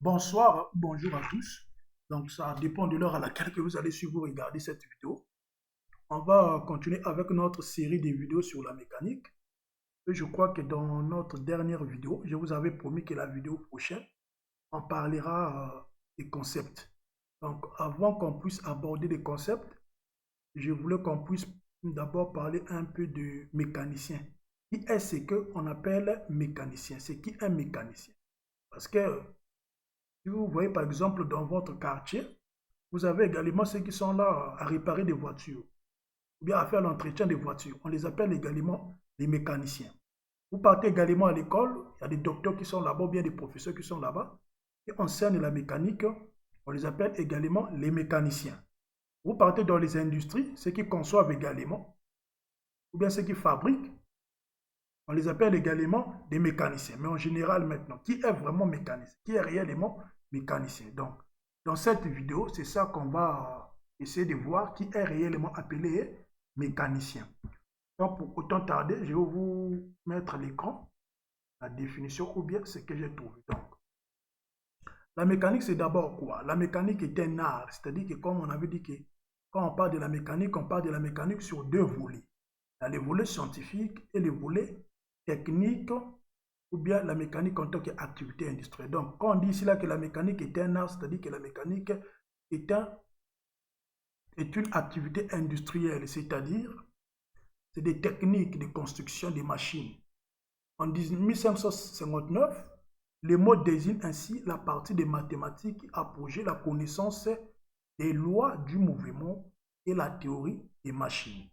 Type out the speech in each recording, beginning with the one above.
Bonsoir, bonjour à tous. Donc, ça dépend de l'heure à laquelle que vous allez suivre ou regarder cette vidéo. On va continuer avec notre série de vidéos sur la mécanique. Et je crois que dans notre dernière vidéo, je vous avais promis que la vidéo prochaine, on parlera des concepts. Donc, avant qu'on puisse aborder les concepts, je voulais qu'on puisse d'abord parler un peu de mécanicien. Qui est ce qu'on appelle mécanicien? C'est qui un mécanicien? Parce que si vous voyez par exemple dans votre quartier, vous avez également ceux qui sont là à réparer des voitures, ou bien à faire l'entretien des voitures. On les appelle également les mécaniciens. Vous partez également à l'école, il y a des docteurs qui sont là-bas, ou bien des professeurs qui sont là-bas, qui enseignent la mécanique, on les appelle également les mécaniciens. Vous partez dans les industries, ceux qui conçoivent également, ou bien ceux qui fabriquent, on les appelle également des mécaniciens. Mais en général maintenant, qui est vraiment mécanicien? Qui est réellement mécanicien? Donc, dans cette vidéo, c'est ça qu'on va essayer de voir qui est réellement appelé mécanicien. Donc, pour autant tarder, je vais vous mettre à l'écran la définition ou bien ce que j'ai trouvé. Donc, la mécanique, c'est d'abord quoi? La mécanique est un art, c'est-à-dire que comme on avait dit que quand on parle de la mécanique, on parle de la mécanique sur deux volets. Il y a les volets scientifiques et les volets techniques ou bien la mécanique en tant qu'activité industrielle. Donc, quand on dit ici là que la mécanique est un art, c'est-à-dire que la mécanique est une activité industrielle, c'est-à-dire c'est des techniques de construction des machines. En 1559, le mot désigne ainsi la partie des mathématiques qui approchait la connaissance des lois du mouvement et la théorie des machines.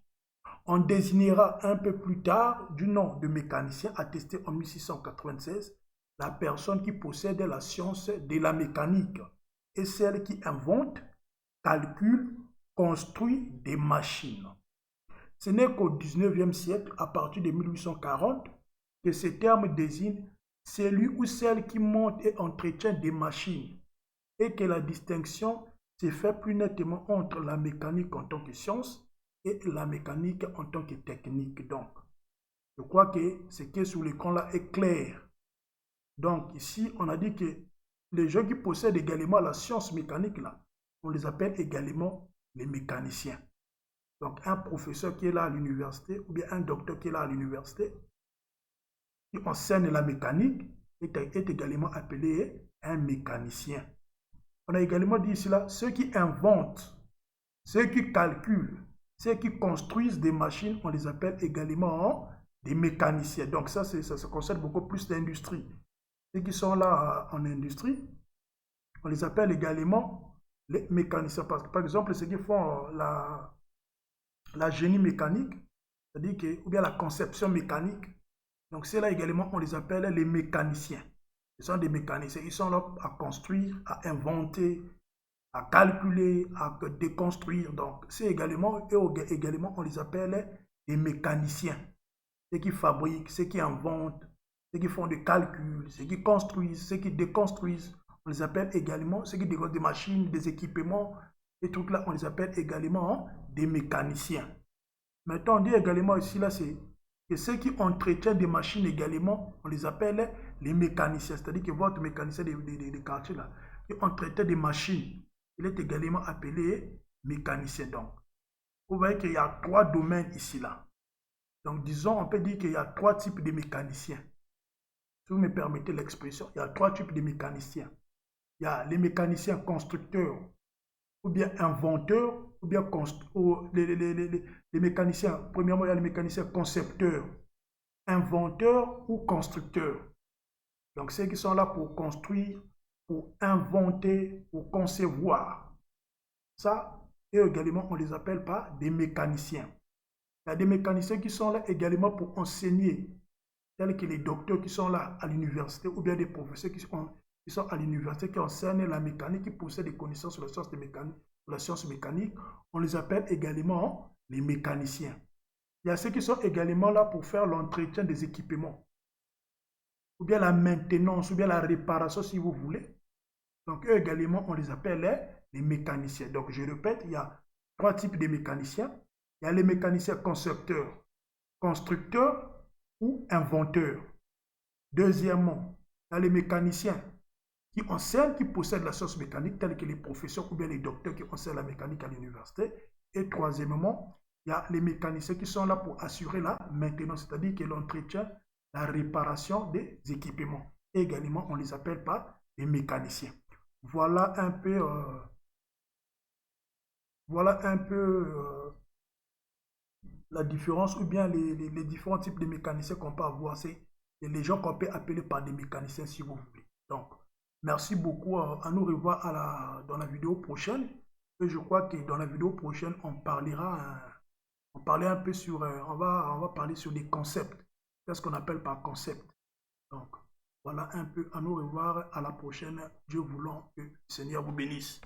On désignera un peu plus tard du nom de mécanicien attesté en 1696 la personne qui possède la science de la mécanique et celle qui invente, calcule, construit des machines. Ce n'est qu'au XIXe siècle, à partir de 1840, que ce terme désigne celui ou celle qui monte et entretient des machines et que la distinction se fait plus nettement entre la mécanique en tant que science et la mécanique en tant que technique. Donc, je crois que ce qui est sur l'écran là est clair. Donc, ici, on a dit que les gens qui possèdent également la science mécanique là, on les appelle également les mécaniciens. Donc, un professeur qui est là à l'université ou bien un docteur qui est là à l'université, qui enseigne la mécanique, est également appelé un mécanicien. On a également dit ici là, ceux qui inventent, ceux qui calculent, ceux qui construisent des machines, on les appelle également des mécaniciens. Donc ça concerne beaucoup plus l'industrie. Ceux qui sont là en industrie, on les appelle également les mécaniciens. Parce que par exemple, ceux qui font la génie mécanique, c'est-à-dire que, ou bien la conception mécanique, donc c'est là également, on les appelle les mécaniciens. Ce sont des mécaniciens. Ils sont là à construire, à inventer, à calculer, à déconstruire. Donc, c'est également, eux également, on les appelle des mécaniciens. Ceux qui fabriquent, ceux qui inventent, ceux qui font des calculs, ceux qui construisent, ceux qui déconstruisent. On les appelle également, ceux qui développent des machines, des équipements, ces trucs-là, on les appelle également des mécaniciens. Maintenant, on dit également ici, là, c'est que ceux qui entretiennent des machines également, on les appelle les mécaniciens. C'est-à-dire que votre mécanicien de quartier, là, qui entretient des machines, il est également appelé mécanicien. Donc, vous voyez qu'il y a trois domaines ici, là. Donc, disons, on peut dire qu'il y a trois types de mécaniciens. Si vous me permettez l'expression, il y a trois types de mécaniciens. Il y a les mécaniciens constructeurs, ou bien inventeurs, ou bien les mécaniciens. Premièrement, il y a les mécaniciens concepteurs, inventeurs ou constructeurs. Donc, ceux qui sont là pour construire, pour inventer, pour concevoir. Ça, et également, on les appelle pas des mécaniciens. Il y a des mécaniciens qui sont là également pour enseigner, tels que les docteurs qui sont là à l'université, ou bien des professeurs qui sont à l'université, qui enseignent la mécanique, qui possèdent des connaissances sur la science mécanique. On les appelle également les mécaniciens. Il y a ceux qui sont également là pour faire l'entretien des équipements, ou bien la maintenance, ou bien la réparation si vous voulez. Donc eux également, on les appelle les mécaniciens. Donc je répète, il y a trois types de mécaniciens. Il y a les mécaniciens concepteurs, constructeurs ou inventeurs. Deuxièmement, il y a les mécaniciens qui enseignent, qui possèdent la science mécanique, tels que les professeurs ou bien les docteurs qui enseignent la mécanique à l'université. Et troisièmement, il y a les mécaniciens qui sont là pour assurer la maintenance, c'est-à-dire que l'entretien, la réparation des équipements. Et également, on les appelle pas les mécaniciens. Voilà un peu, la différence ou bien les différents types de mécaniciens qu'on peut avoir. C'est les gens qu'on peut appeler par des mécaniciens si vous voulez. Donc, merci beaucoup. À nous revoir dans la vidéo prochaine. Et je crois que dans la vidéo prochaine, on parlera un peu sur, on va parler sur des concepts. Qu'est-ce qu'on appelle par concept? Donc, voilà un peu. À nous revoir. À la prochaine. Dieu voulant que le Seigneur vous bénisse.